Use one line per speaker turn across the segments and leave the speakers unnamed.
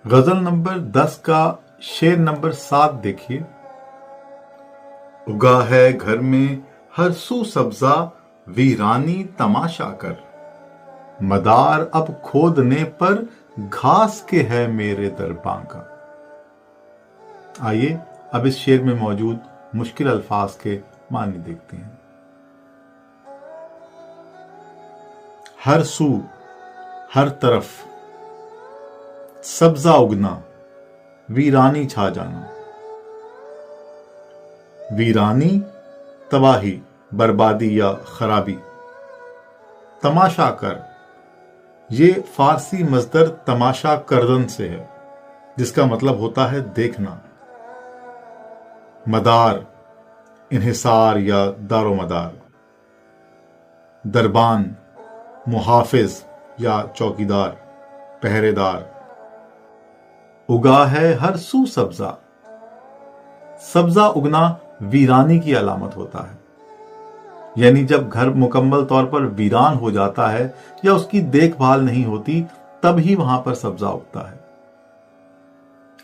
गजल नंबर 10 का शेर नंबर 7 देखिए। उगा है घर में हर सू सब्जा, वीरानी तमाशा कर, मदार अब खोदने पर घास के है मेरे दरबां का। आइए अब इस शेर में मौजूद मुश्किल अल्फाज के मानी देखते हैं। हर सू, हर तरफ, सब्जा उगना, वीरानी छा जाना। वीरानी तबाही, बर्बादी या खराबी। तमाशा कर, ये फारसी मज़दर तमाशा करदन से है, जिसका मतलब होता है देखना। मदार, इन्हिसार या दारोमदार। दरबान, मुहाफिज या चौकीदार, पहरेदार। उगा है हर सू सब्जा। सब्जा उगना वीरानी की अलामत होता है, यानी जब घर मुकम्मल तौर पर वीरान हो जाता है या उसकी देखभाल नहीं होती, तब ही वहां पर सब्जा उगता है।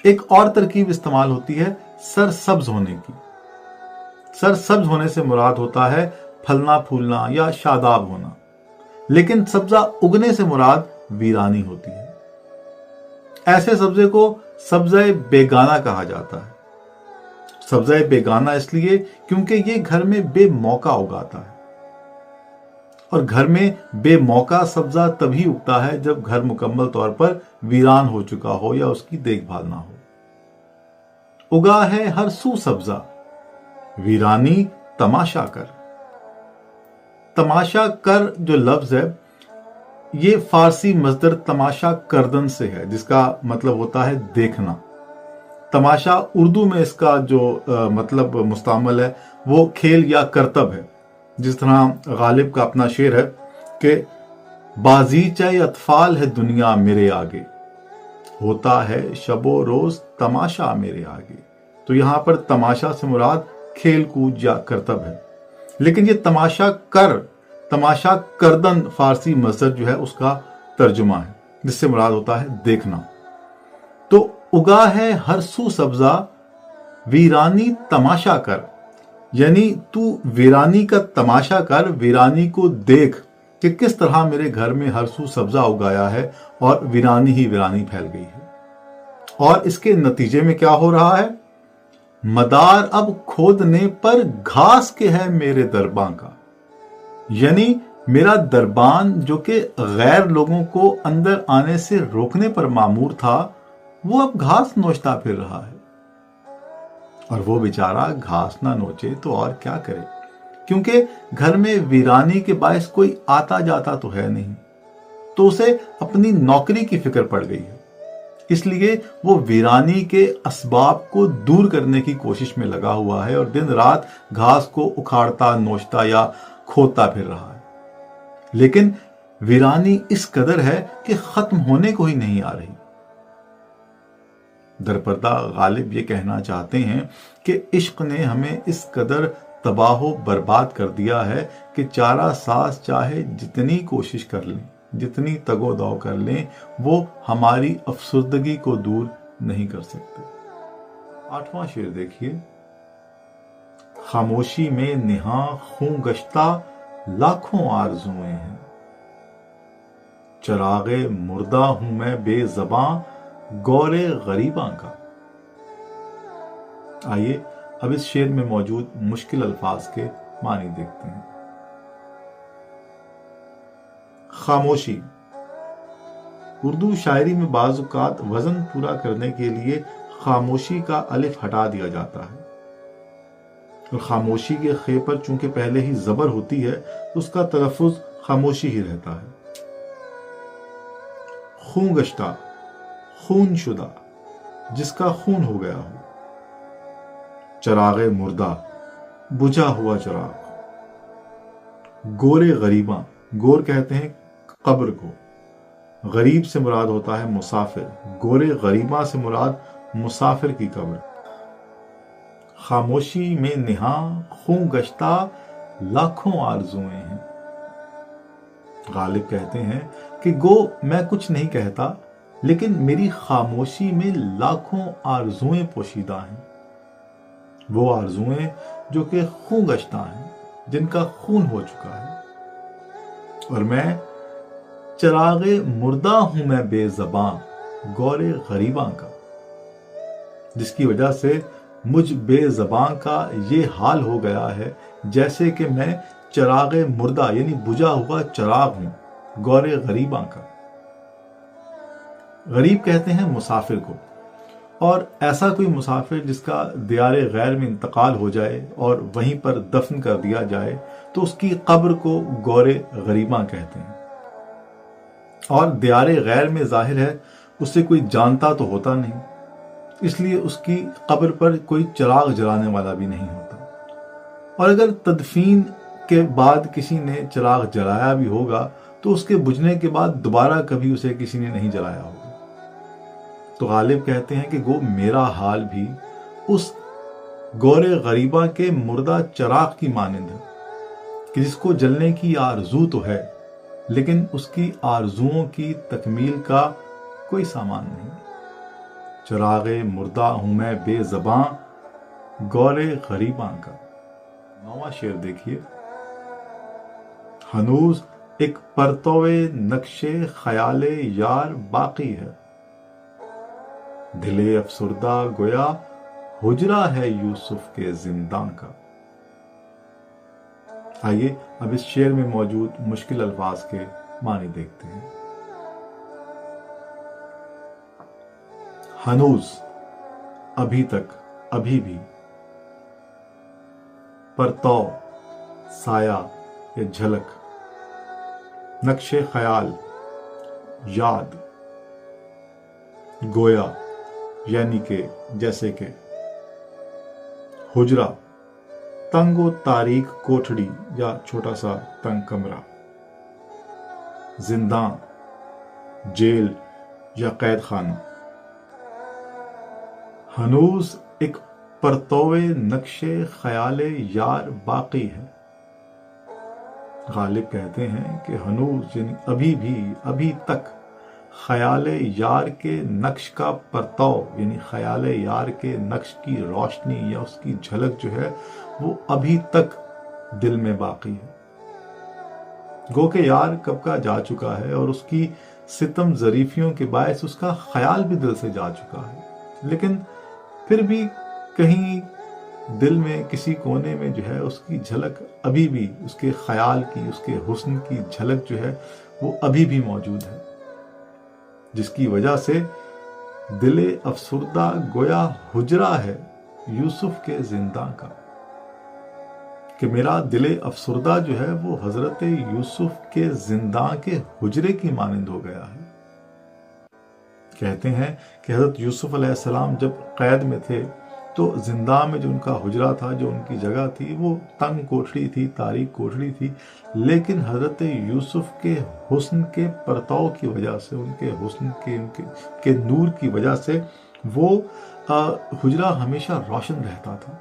एक और तरकीब इस्तेमाल होती है सरसब्ज होने की। सरसब्ज होने से मुराद होता है फलना फूलना या शादाब होना, लेकिन सब्जा उगने से मुराद वीरानी होती है। ऐसे सब्जे को सब्ज़े बेगाना कहा जाता है। सब्ज़े बेगाना इसलिए क्योंकि ये घर में बेमौका उगाता है, और घर में बेमौका सब्जा तभी उगता है जब घर मुकम्मल तौर पर वीरान हो चुका हो या उसकी देखभाल ना हो। उगा है हर सू सब्जा, वीरानी तमाशा कर। तमाशा कर जो लफ्ज है, ये फारसी मज़दर तमाशा करदन से है, जिसका मतलब होता है देखना। तमाशा उर्दू में इसका जो मतलब मुस्तामल है वो खेल या करतब है। जिस तरह गालिब का अपना शेर है कि बाजीचे अतफाल है दुनिया मेरे आगे, होता है शबो रोज तमाशा मेरे आगे। तो यहां पर तमाशा से मुराद खेल कूद या करतब है, लेकिन ये तमाशा करदन फारसी मज़दर जो है उसका तर्जुमा है, जिससे मुराद होता है देखना। तो उगा है हर सू सब्जा, वीरानी तमाशा कर, यानी तू वीरानी का तमाशा कर, वीरानी को देख कि किस तरह मेरे घर में हर सू सब्जा उगाया है और वीरानी ही वीरानी फैल गई है। और इसके नतीजे में क्या हो रहा है? मदार अब खोदने पर घास के है मेरे दरबां का, यानी मेरा दरबान जो कि गैर लोगों को अंदर आने से रोकने पर मामूर था, वो अब घास नोचता फिर रहा है। और वो बेचारा घास ना नोचे तो और क्या करे, क्योंकि घर में वीरानी के बायस कोई आता जाता तो है नहीं, तो उसे अपनी नौकरी की फिक्र पड़ गई है। इसलिए वो वीरानी के असबाब को दूर करने की कोशिश में लगा हुआ है और दिन रात घास को उखाड़ता, नोचता या खोदता फिर रहा है। लेकिन वीरानी इस कदर है कि खत्म होने को ही नहीं आ रही। दरपर्दा गालिब ये कहना चाहते हैं कि इश्क ने हमें इस कदर तबाह बर्बाद कर दिया है कि चारा साज चाहे जितनी कोशिश कर लें, जितनी तगोदाव कर लें, वो हमारी अफसुर्दगी को दूर नहीं कर सकते। 8वां शेर देखिए। खामोशी में निहा खूं गश्ता लाखों आरज़ुएं हैं, चरागे मुर्दा हूं मैं बेज़बां गौरे गरीबां का। आइए अब इस शेर में मौजूद मुश्किल अल्फाज के मानी देखते हैं। खामोशी। उर्दू शायरी में बाज़ औक़ात वजन पूरा करने के लिए खामोशी का अलिफ हटा दिया जाता है, और खामोशी के खे पर चूंकि पहले ही जबर होती है तो उसका तलफ़ुज़ खामोशी ही रहता है। खून गश्ता, खून शुदा, जिसका खून हो गया हो। चरागे मुर्दा, बुझा हुआ चराग। गोरे गरीबा, गोर कहते हैं कब्र को, गरीब से मुराद होता है मुसाफिर, गोरे गरीबा से मुराद मुसाफिर की कब्र। खामोशी में निहा खूं गश्ता लाखों आरज़ुएं हैं। गालिब कहते हैं कि गो मैं कुछ नहीं कहता, لیکن میری خاموشی میں لاکھوں آرزوئیں پوشیدہ ہیں، وہ آرزوئیں جو کہ خون گشتہ ہیں، جن کا خون ہو چکا ہے، اور میں چراغ مردہ ہوں، میں بے زباں گور غریباں کا، جس کی وجہ سے مجھ بے زباں کا یہ حال ہو گیا ہے جیسے کہ میں چراغ مردہ یعنی بجھا ہوا چراغ ہوں، گور غریباں کا۔ غریب کہتے ہیں مسافر کو، اور ایسا کوئی مسافر جس کا دیار غیر میں انتقال ہو جائے اور وہیں پر دفن کر دیا جائے تو اس کی قبر کو گور غریباں کہتے ہیں، اور دیار غیر میں ظاہر ہے اسے کوئی جانتا تو ہوتا نہیں، اس لیے اس کی قبر پر کوئی چراغ جلانے والا بھی نہیں ہوتا، اور اگر تدفین کے بعد کسی نے چراغ جلایا بھی ہوگا تو اس کے بجھنے کے بعد دوبارہ کبھی اسے کسی نے نہیں جلایا ہوگا۔ تو غالب کہتے ہیں کہ گو میرا حال بھی اس گور غریباں کے مردہ چراغ کی مانند ہے کہ جس کو جلنے کی آرزو تو ہے لیکن اس کی آرزوؤں کی تکمیل کا کوئی سامان نہیں۔ چراغ مردہ ہوں میں بے زباں گور غریباں کا۔ 9واں شعر دیکھیے۔ ہنوز ایک پرتوے نقش خیال یار باقی ہے، دل افسردہ گویا حجرہ ہے یوسف کے زنداں کا۔ آئیے اب اس شعر میں موجود مشکل الفاظ کے معنی دیکھتے ہیں۔ ہنوز ابھی تک، ابھی بھی، پرتو سایہ یا جھلک، نقش خیال یاد، گویا یعنی کہ جیسے کہ، حجرہ تنگ و تاریک کوٹھڑی یا چھوٹا سا تنگ کمرہ، زنداں جیل یا قید خانہ۔ ہنوز ایک پرتوے نقش خیال یار باقی ہے۔ غالب کہتے ہیں کہ ہنوز یعنی ابھی بھی، ابھی تک خیال یار کے نقش کا پرتو یعنی خیال یار کے نقش کی روشنی یا اس کی جھلک جو ہے وہ ابھی تک دل میں باقی ہے۔ گو کہ یار کب کا جا چکا ہے اور اس کی ستم ظریفیوں کے باعث اس کا خیال بھی دل سے جا چکا ہے، لیکن پھر بھی کہیں دل میں کسی کونے میں جو ہے اس کی جھلک ابھی بھی، اس کے خیال کی، اس کے حسن کی جھلک جو ہے وہ ابھی بھی موجود ہے، جس کی وجہ سے دل افسردہ گویا حجرہ ہے یوسف کے زنداں کا، کہ میرا دل افسردہ جو ہے وہ حضرت یوسف کے زنداں کے حجرے کی مانند ہو گیا ہے۔ کہتے ہیں کہ حضرت یوسف علیہ السلام جب قید میں تھے تو زنداں میں جو ان کا حجرہ تھا، جو ان کی جگہ تھی، وہ تنگ کوٹھڑی تھی، تاریک کوٹھڑی تھی، لیکن حضرت یوسف کے حسن کے پرتو کی وجہ سے، ان کے حسن کے نور کی وجہ سے وہ حجرہ ہمیشہ روشن رہتا تھا،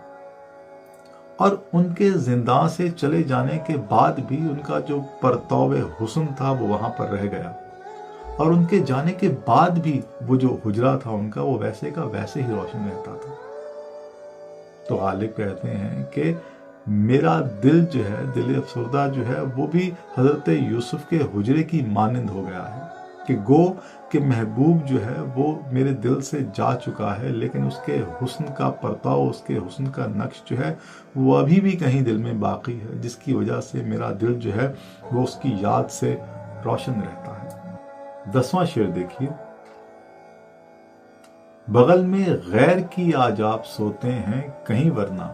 اور ان کے زنداں سے چلے جانے کے بعد بھی ان کا جو پرتو حسن تھا وہ وہاں پر رہ گیا، اور ان کے جانے کے بعد بھی وہ جو حجرہ تھا ان کا وہ ویسے کا ویسے ہی روشن رہتا تھا۔ تو غالب کہتے ہیں کہ میرا دل جو ہے، دل افسردہ جو ہے، وہ بھی حضرت یوسف کے حجرے کی مانند ہو گیا ہے، کہ گو کہ محبوب جو ہے وہ میرے دل سے جا چکا ہے، لیکن اس کے حسن کا پرتاؤ، اس کے حسن کا نقش جو ہے وہ ابھی بھی کہیں دل میں باقی ہے، جس کی وجہ سے میرا دل جو ہے وہ اس کی یاد سے روشن رہتا ہے۔ 10واں شعر دیکھیے۔ بغل میں غیر کی آج آپ سوتے ہیں کہیں ورنہ،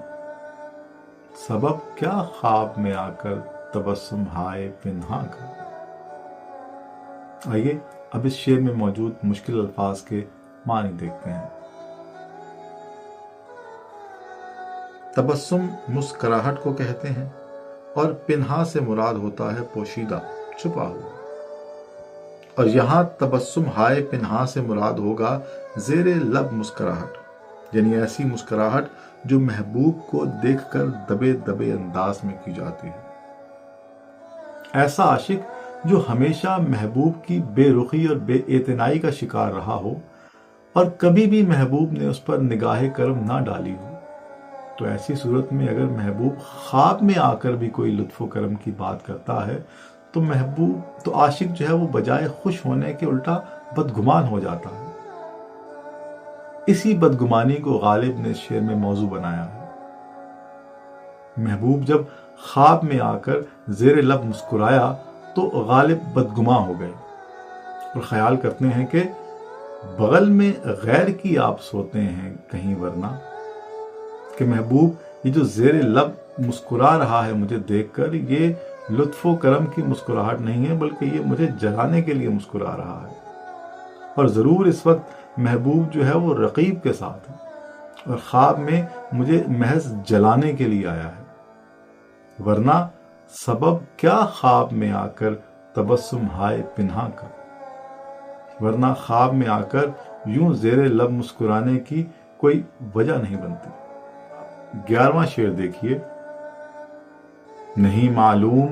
سبب کیا خواب میں آ کر تبسم ہائے پنہا کا۔ آئیے اب اس شعر میں موجود مشکل الفاظ کے معنی دیکھتے ہیں۔ تبسم مسکراہٹ کو کہتے ہیں، اور پنہا سے مراد ہوتا ہے پوشیدہ، چھپا ہوا، اور یہاں تبسم ہائے پنہا سے مراد ہوگا زیر لب مسکراہٹ، یعنی ایسی مسکراہٹ جو محبوب کو دیکھ کر دبے دبے انداز میں کی جاتی ہے۔ ایسا عاشق जो हमेशा महबूब की बेरुखी और बेइतनाई का शिकार रहा हो और कभी भी महबूब ने उस पर निगाह करम ना डाली हो, तो ऐसी सूरत में अगर महबूब ख्वाब में आकर भी कोई लुत्फ़ करम की बात करता है तो महबूब तो आशिक जो है वो बजाय खुश होने के उल्टा बदगुमान हो जाता है। इसी बदगुमानी को गालिब ने शेर में मौजू बनाया है। महबूब जब ख्वाब में आकर ज़ेर लब मुस्कुराया तो गालिब बदगुमा हो गए और ख्याल करते हैं कि बगल में गैर की आप सोते हैं कहीं वरना, कि महबूब ये जो ज़ेर लब मुस्कुरा रहा है मुझे देखकर, ये लुत्फ़ो करम की मुस्कुराहट नहीं है बल्कि ये मुझे जलाने के लिए मुस्कुरा रहा है। और ज़रूर इस वक्त महबूब जो है वो रकीब के साथ है और ख्वाब में मुझे महज जलाने के लिए आया है, वरना सबब क्या ख्वाब में आकर तबस्सुम हाय पिन्हा का, वरना ख्वाब में आकर यूं ज़ेरे लब मुस्कुराने की कोई वजह नहीं बनती। 11वां शेर देखिए। नहीं मालूम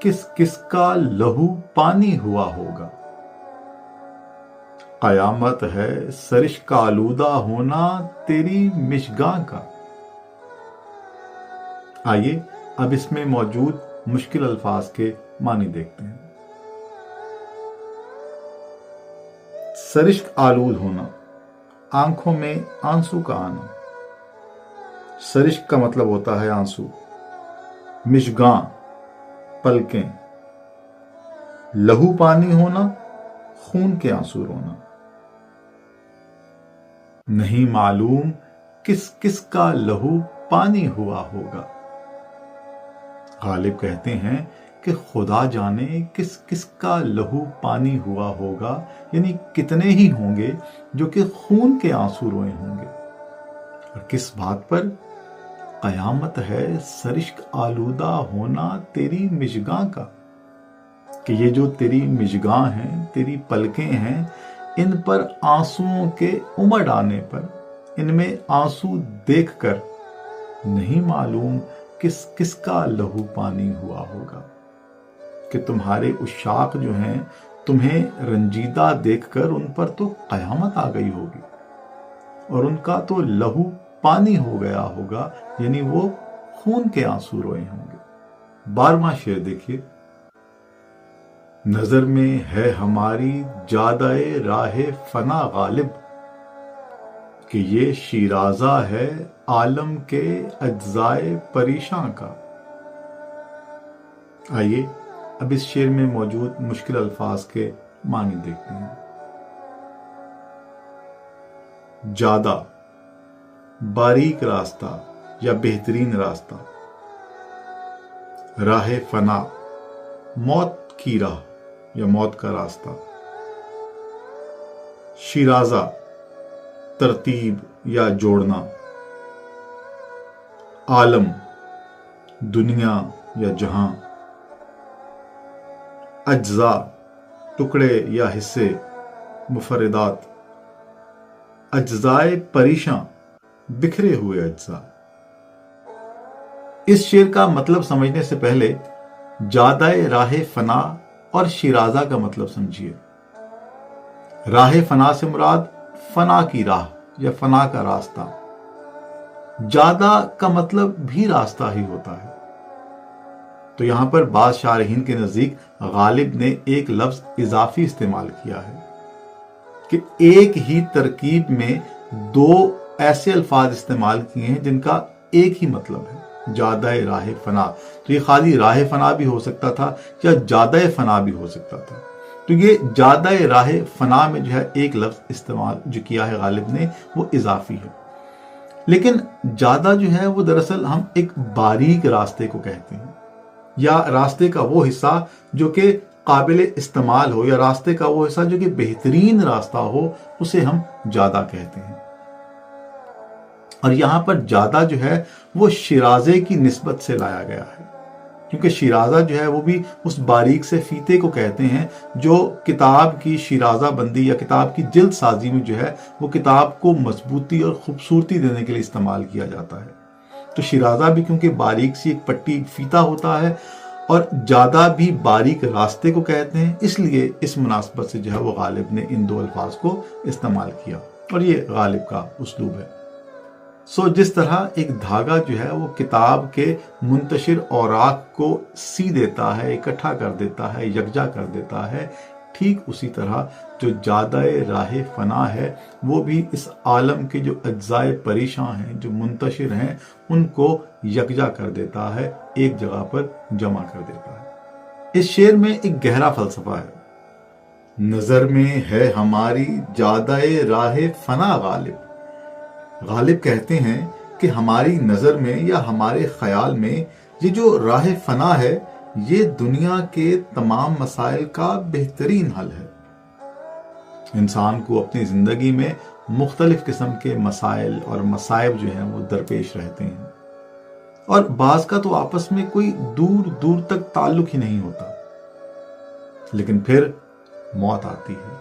किस किस का लहू पानी हुआ होगा, कयामत है सरिश का आलूदा होना तेरी मिशगां का। आइए अब इसमें मौजूद मुश्किल अल्फाज के मानी देखते हैं। सरिश्क आलूद होना, आंखों में आंसू का आना। सरिश्क का मतलब होता है आंसू, मिशगां पलकें, लहू पानी होना खून के आंसू रोना। नहीं मालूम किस किस का लहू पानी हुआ होगा। गालिब कहते हैं कि खुदा जाने किस किस का लहू पानी हुआ होगा, यानी कितने ही होंगे जो कि खून के आंसू रोए होंगे। और किस बात पर? कयामत है सरिश्क आलूदा होना तेरी मिशगां का, कि ये जो तेरी मिशगां हैं, तेरी पलकें हैं, इन पर आंसुओं के उमड़ आने पर, इनमें आंसू देखकर नहीं मालूम किस किस का लहू पानी हुआ होगा, कि तुम्हारे उशाक जो हैं तुम्हें रंजीदा देखकर उन पर तो कयामत आ गई होगी और उनका तो लहू पानी हो गया होगा, यानी वो खून के आंसू रोए होंगे। 12वां शेर देखिए। नजर में है हमारी जादाए राहे फना गालिब, कि ये शीराजा है आलम के अज्जाए परेशान का। आइए अब इस शेर में मौजूद मुश्किल अल्फाज के मानी देखते हैं। ज्यादा, बारीक रास्ता या बेहतरीन रास्ता। राह फना, मौत की राह या मौत का रास्ता। शिराजा, तरतीब या जोड़ना। आलम, दुनिया या जहां। अज्जा, टुकड़े या हिस्से, मुफरदात। अज्जाए परेशां, बिखरे हुए अज्जा। इस शेर का मतलब समझने से पहले जादाए राह फना और शिराजा का मतलब समझिए। राह फना से मुराद फना की राह या फना का रास्ता। जादा का मतलब भी रास्ता ही होता है। तो यहां पर बाज़ शारहीन के नजदीक गालिब ने एक लफ्ज इजाफी इस्तेमाल किया है कि एक ही तरकीब में दो ऐसे अल्फाज इस्तेमाल किए हैं जिनका एक ही मतलब है, जादाए राह फना। तो ये खाली राह फना भी हो सकता था या जादाए फना भी हो सकता था। तो ये जादाए राह फना में जो है एक लफ्ज इस्तेमाल जो किया है गालिब ने वो इजाफी है। लेकिन जादा जो है वो दरअसल हम एक बारीक रास्ते को कहते हैं या रास्ते का वो हिस्सा जो कि काबिल इस्तेमाल हो या रास्ते का वो हिस्सा जो कि बेहतरीन रास्ता हो, उसे हम जादा कहते हैं। और यहां पर जादा जो है वो शिराजे की निस्बत से लाया गया है, क्योंकि शिराजा जो है वो भी उस बारीक से फीते को कहते हैं जो किताब की शिराजा बंदी या किताब की जिल्द साजी में जो है वो किताब को मजबूती और खूबसूरती देने के लिए इस्तेमाल किया जाता है। तो शिराजा भी क्योंकि बारीक सी एक पट्टी फीता होता है, और ज्यादा भी बारीक रास्ते को कहते हैं। इसलिए इस मुनासबत से जो है वो गालिब ने इन दो अल्फाज को इस्तेमाल किया और ये गालिब का उसलूब है। जिस तरह एक धागा जो है वो किताब के मुंतशिर औराक को सी देता है, इकट्ठा कर देता है, यकजा कर देता है, ठीक उसी तरह जो जादाए राह फना है वो भी इस आलम के जो अज्जाए परेशां हैं, जो मुंतशिर हैं, उनको यकजा कर देता है, एक जगह पर जमा कर देता है। इस शेर में एक गहरा फलसफा है। नजर में है हमारी जादाए राह फना गालिब। गालिब कहते हैं कि हमारी नजर में या हमारे ख्याल में ये जो राह फना है ये दुनिया के तमाम मसाइल का बेहतरीन हल है। इंसान को अपनी जिंदगी में मुख्तलिफ किस्म के मसाइल और मसाइब जो हैं वो दरपेश रहते हैं और बाज का तो आपस में कोई दूर दूर तक ताल्लुक ही नहीं होता, लेकिन फिर मौत आती है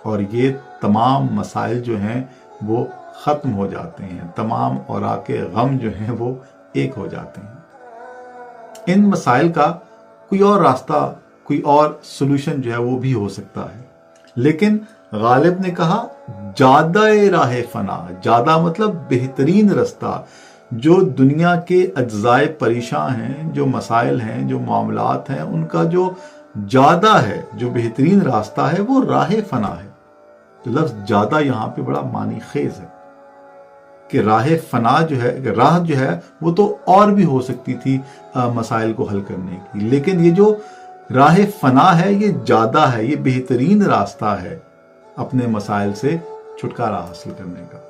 और ये तमाम मसाइल जो हैं वो खत्म हो जाते हैं, तमाम औराके गम जो हैं वो एक हो जाते हैं। इन मसाइल का कोई और रास्ता, कोई और सोल्यूशन जो है वो भी हो सकता है, लेकिन गालिब ने कहा जादाए राह फना। जादा मतलब बेहतरीन रास्ता, जो दुनिया के अज्जाए परेशां हैं, जो मसाइल हैं, जो मामलात हैं, उनका जो जादा है, जो बेहतरीन रास्ता है वो राह फना है। तो लफ्ज जादा यहाँ पे बड़ा मानी खेज है कि राह फना जो है, राह जो है वो तो और भी हो सकती थी मसाइल को हल करने की, लेकिन ये जो राह फना है ये जादा है, ये बेहतरीन रास्ता है अपने मसाइल से छुटकारा हासिल करने का।